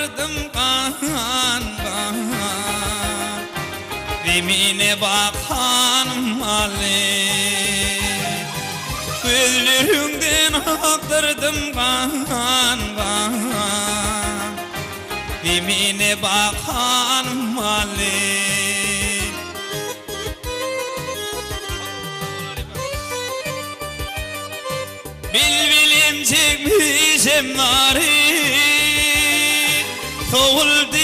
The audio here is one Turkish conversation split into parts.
aktırdım kan kan. Demine bakan Ali, gözlerinden aktırdım kan kan. Demine bakan Ali. Bilbilim çekmişim nari, soğuldu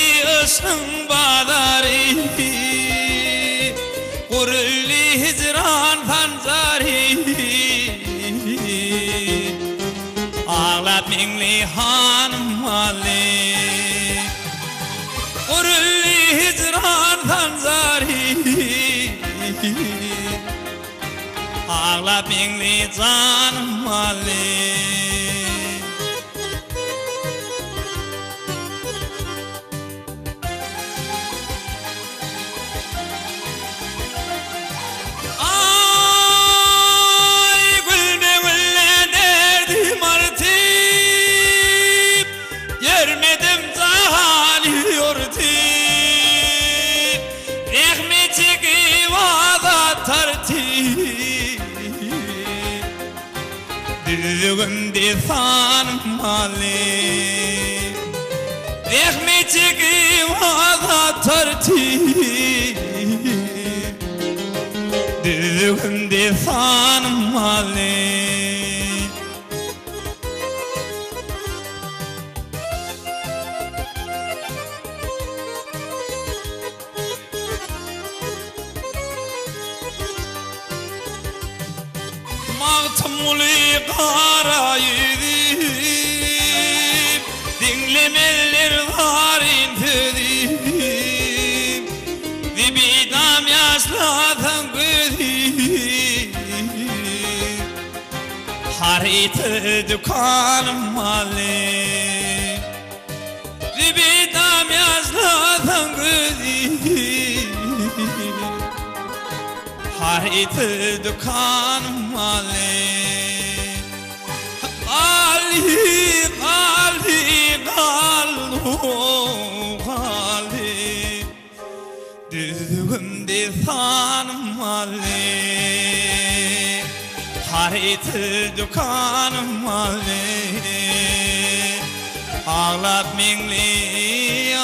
ışın badari, kurulli hicran panzari. Ağlat minli hanım Ali, kurulli hicran panzari. Ağla binli canım Ali. Ay gülde gülle derdim artık, görmedim cahali yortip, rahmeti ki vada tartip. Düzgünde sanım Ali, rahmeti ki vada tartip. Düzgünde sanım Ali. Mağtumuli kara yüzüm, dinlemeler zarin tüzüm, dibidam yaşladım gözüm, harita dükkanım Ali, dibidam yaşladım gözüm, harita dükkanım Ali. Ali, Ali, Ali, düzgünde sanım Ali, harita dükkanım Ali, ağlat minli